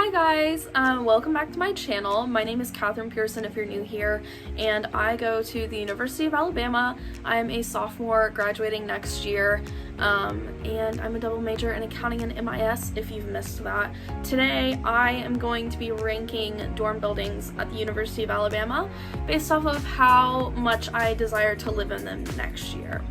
Hi guys, welcome back to my channel. My name is Katherine Pearson if you're new here, and I go to the University of Alabama. I'm a sophomore graduating next year, and I'm a double major in accounting and MIS if you've missed that. Today I am going to be ranking dorm buildings at the University of Alabama based off of how much I desire to live in them next year.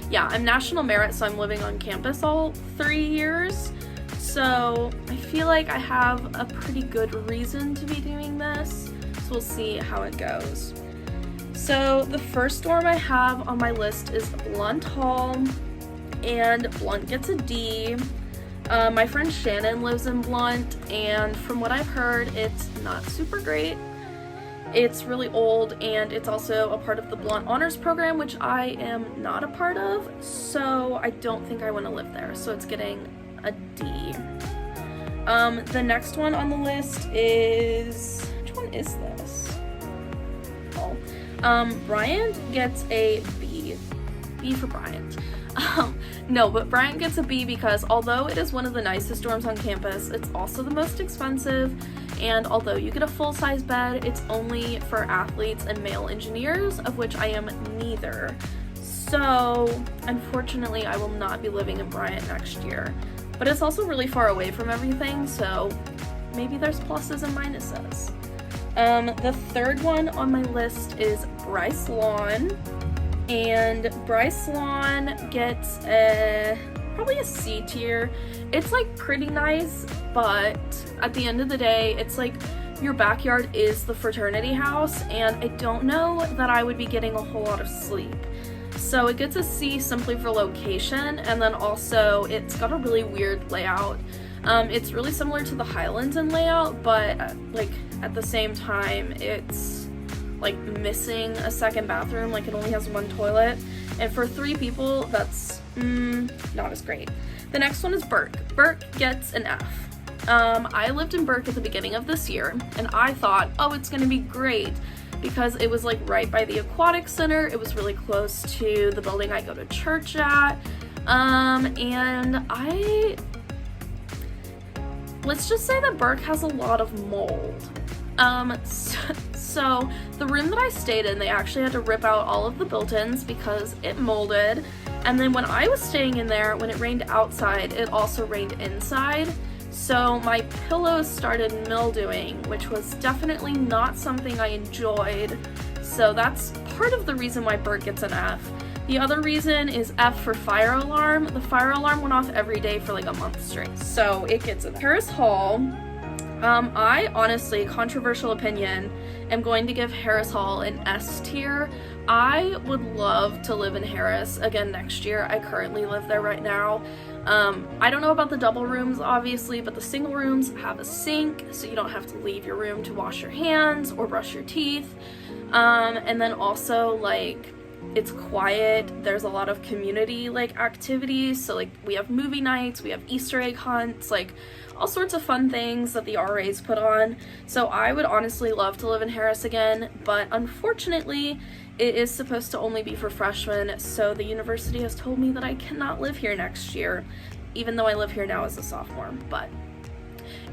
Yeah, I'm National Merit, so I'm living on campus all 3 years. So I feel like I have a pretty good reason to be doing this, so we'll see how it goes. So the first dorm I have on my list is Bryant Hall, and Bryant gets a D. My friend Shannon lives in Bryant, and from what I've heard, it's not super great. It's really old, and it's also a part of the Bryant Honors Program, which I am not a part of, so I don't think I want to live there, so it's getting a D. The next one on the list is, which one is this? Oh, Bryant gets a B. B for Bryant. No, but Bryant gets a B because although it is one of the nicest dorms on campus, it's also the most expensive, and although you get a full-size bed, it's only for athletes and male engineers, of which I am neither. So, unfortunately, I will not be living in Bryant next year. But it's also really far away from everything, so maybe there's pluses and minuses. The third one on my list is Bryce Hall, and Bryce Hall gets probably a C tier. It's like pretty nice, but at the end of the day, it's like your backyard is the fraternity house, and I don't know that I would be getting a whole lot of sleep. So it gets a C simply for location, and then also it's got a really weird layout. It's really similar to the Highlands in layout, but like at the same time it's like missing a second bathroom, like it only has one toilet, and for 3 people that's not as great. The next one is Burke. Burke gets an F. I lived in Burke at the beginning of this year, and I thought, oh, it's gonna be great, because it was like right by the aquatic center. It was really close to the building I go to church at, and let's just say that Burke has a lot of mold. So the room that I stayed in, they actually had to rip out all of the built-ins because it molded, and then when I was staying in there, when it rained outside, it also rained inside. So my pillows started mildewing, which was definitely not something I enjoyed. So that's part of the reason why Burke gets an F. The other reason is F for fire alarm. The fire alarm went off every day for like a month straight, so it gets an F. Harris Hall, I honestly, controversial opinion, am going to give Harris Hall an S tier. I would love to live in Harris again next year. I currently live there right now. I don't know about the double rooms, obviously, but the single rooms have a sink, so you don't have to leave your room to wash your hands or brush your teeth. And then also, like, it's quiet. There's a lot of community, like, activities. So, like, we have movie nights, we have Easter egg hunts, like, all sorts of fun things that the RAs put on. So I would honestly love to live in Harris again, but unfortunately, it is supposed to only be for freshmen, so the university has told me that I cannot live here next year, even though I live here now as a sophomore. But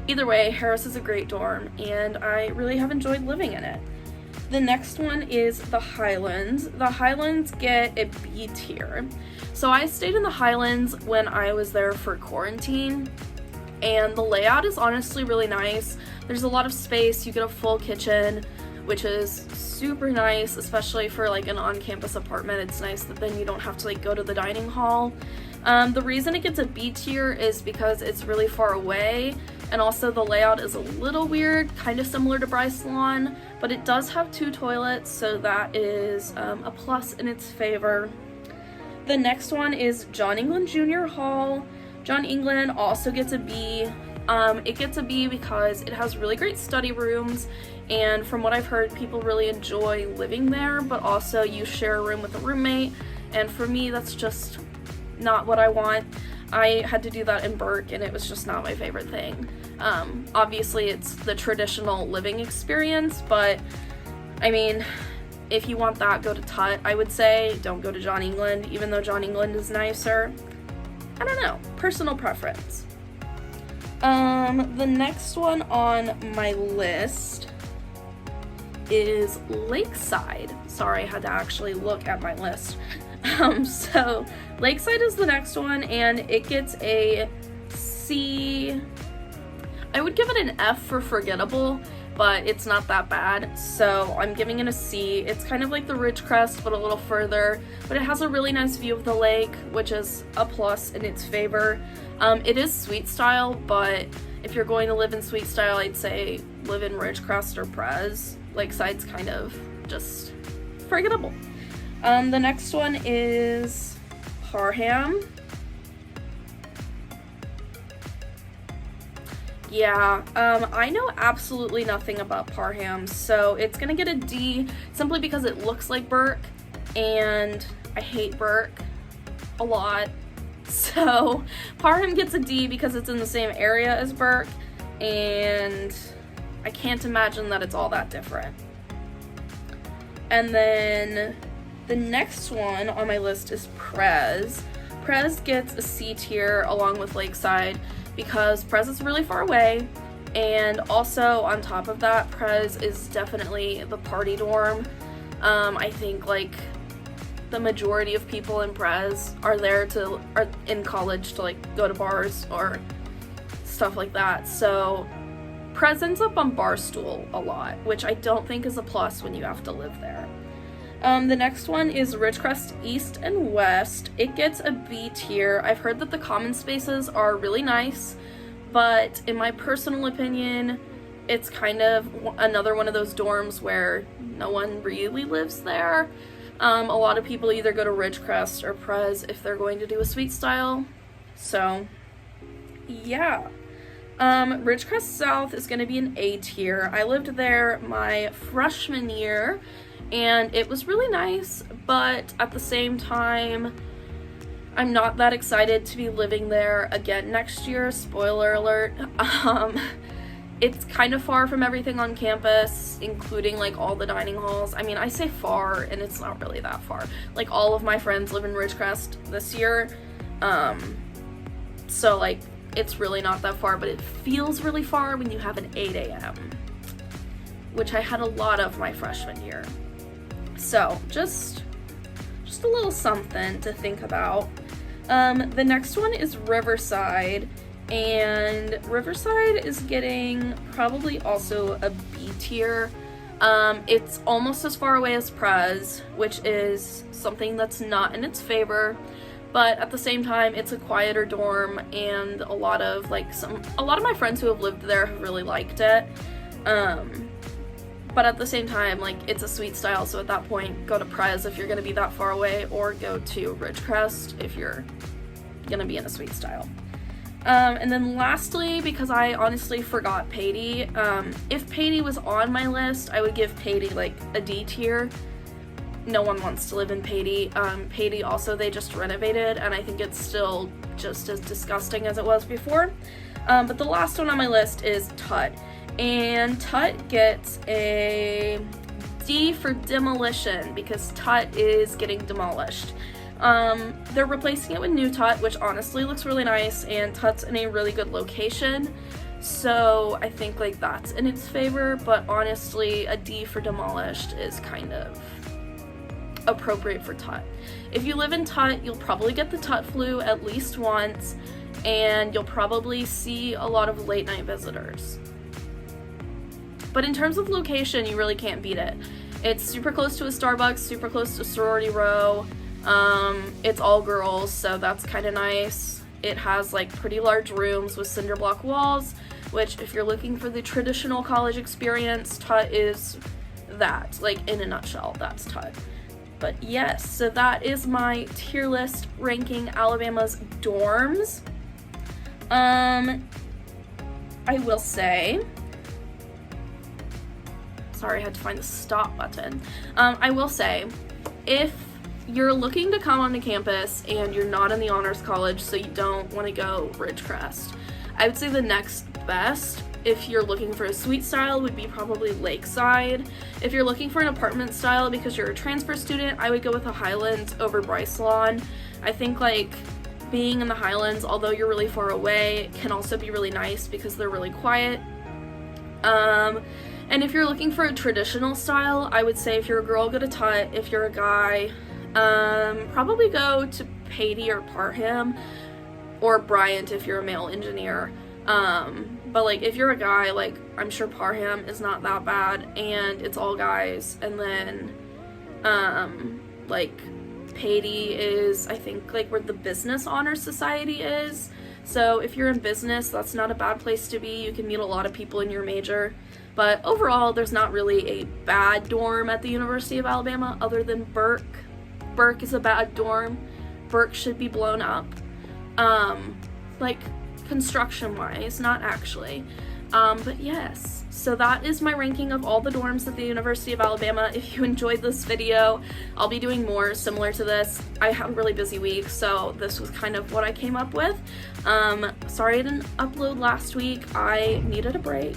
either way, Harris is a great dorm, and I really have enjoyed living in it. The next one is the Highlands. The Highlands get a B tier. So I stayed in the Highlands when I was there for quarantine, and the layout is honestly really nice. There's a lot of space, you get a full kitchen, which is super nice, especially for like an on-campus apartment. It's nice that then you don't have to like go to the dining hall. The reason it gets a B tier is because it's really far away, and also the layout is a little weird, kind of similar to Bryce Hall, but it does have 2 toilets, so that is a plus in its favor. The next one is John England Jr. Hall. John England also gets a B. It gets a B because it has really great study rooms, and from what I've heard, people really enjoy living there, but also you share a room with a roommate, and for me, that's just not what I want. I had to do that in Burke, and it was just not my favorite thing. Obviously, it's the traditional living experience, but I mean, if you want that, go to Tut, I would say. Don't go to John England, even though John England is nicer. I don't know, personal preference. The next one on my list is Lakeside. Sorry, I had to actually look at my list. So Lakeside is the next one, and it gets a C. I would give it an F for forgettable, but it's not that bad, so I'm giving it a C. It's kind of like the Ridgecrest, but a little further, but it has a really nice view of the lake, which is a plus in its favor. It is suite style, but if you're going to live in suite style, I'd say live in Ridgecrest or Prez. Lakeside's kind of just forgettable. The next one is Parham. Yeah, I know absolutely nothing about Parham, so it's gonna get a D simply because it looks like Burke, and I hate Burke a lot. So Parham gets a D because it's in the same area as Burke, and I can't imagine that it's all that different. And then the next one on my list is Prez. Prez gets a C tier along with Lakeside because Prez is really far away, and also on top of that, Prez is definitely the party dorm. I think like the majority of people in Prez are in college to like go to bars or stuff like that. So Prez ends up on Barstool a lot, which I don't think is a plus when you have to live there. The next one is Ridgecrest East and West. It gets a B tier. I've heard that the common spaces are really nice, but in my personal opinion, it's kind of another one of those dorms where no one really lives there. A lot of people either go to Ridgecrest or Prez if they're going to do a suite style. So, yeah. Ridgecrest South is going to be an A tier. I lived there my freshman year, and it was really nice, but at the same time, I'm not that excited to be living there again next year. Spoiler alert. It's kind of far from everything on campus, including like all the dining halls. I mean, I say far, and it's not really that far. Like, all of my friends live in Ridgecrest this year, so like it's really not that far, but it feels really far when you have an 8 a.m., which I had a lot of my freshman year. So just a little something to think about. The next one is Riverside, and Riverside is getting probably also a B tier. It's almost as far away as Prez, which is something that's not in its favor, but at the same time, it's a quieter dorm, and a lot of my friends who have lived there have really liked it. But at the same time, like, it's a suite style, so at that point, go to Prez if you're going to be that far away, or go to Ridgecrest if you're going to be in a suite style. And then lastly, because I honestly forgot Patey, if Patey was on my list, I would give Patey, like, a D tier. No one wants to live in Patey. Patey also, they just renovated, and I think it's still just as disgusting as it was before. But the last one on my list is Tut. And Tut gets a D for demolition because Tut is getting demolished. They're replacing it with new Tut, which honestly looks really nice, and Tut's in a really good location. So I think like that's in its favor, but honestly a D for demolished is kind of appropriate for Tut. If you live in Tut, you'll probably get the Tut flu at least once, and you'll probably see a lot of late night visitors. But in terms of location, you really can't beat it. It's super close to a Starbucks, super close to Sorority Row. It's all girls, so that's kind of nice. It has like pretty large rooms with cinder block walls, which if you're looking for the traditional college experience, Tut is that. Like, in a nutshell, that's Tut. But yes, so that is my tier list ranking Alabama's dorms. I will say, sorry, I had to find the stop button. I will say, if you're looking to come onto campus and you're not in the honors college, so you don't want to go Ridgecrest, I would say the next best, if you're looking for a suite style, would be probably Lakeside. If you're looking for an apartment style because you're a transfer student, I would go with a Highlands over Bryce Hall. I think like being in the Highlands, although you're really far away, can also be really nice because they're really quiet. And if you're looking for a traditional style, I would say if you're a girl, go to Tut. If you're a guy, probably go to Patey or Parham, or Bryant if you're a male engineer. But like if you're a guy, like I'm sure Parham is not that bad, and it's all guys. And then like Patey is, I think, like where the Business Honor Society is. So if you're in business, that's not a bad place to be. You can meet a lot of people in your major. But overall, there's not really a bad dorm at the University of Alabama other than Burke. Burke is a bad dorm. Burke should be blown up. Like construction-wise, not actually. But yes, so that is my ranking of all the dorms at the University of Alabama. If you enjoyed this video, I'll be doing more similar to this. I had a really busy week, so this was kind of what I came up with. Sorry I didn't upload last week. I needed a break.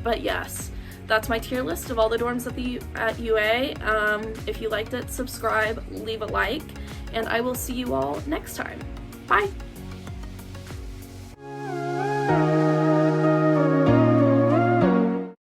But yes, that's my tier list of all the dorms at UA. If you liked it, subscribe, leave a like, and I will see you all next time. Bye!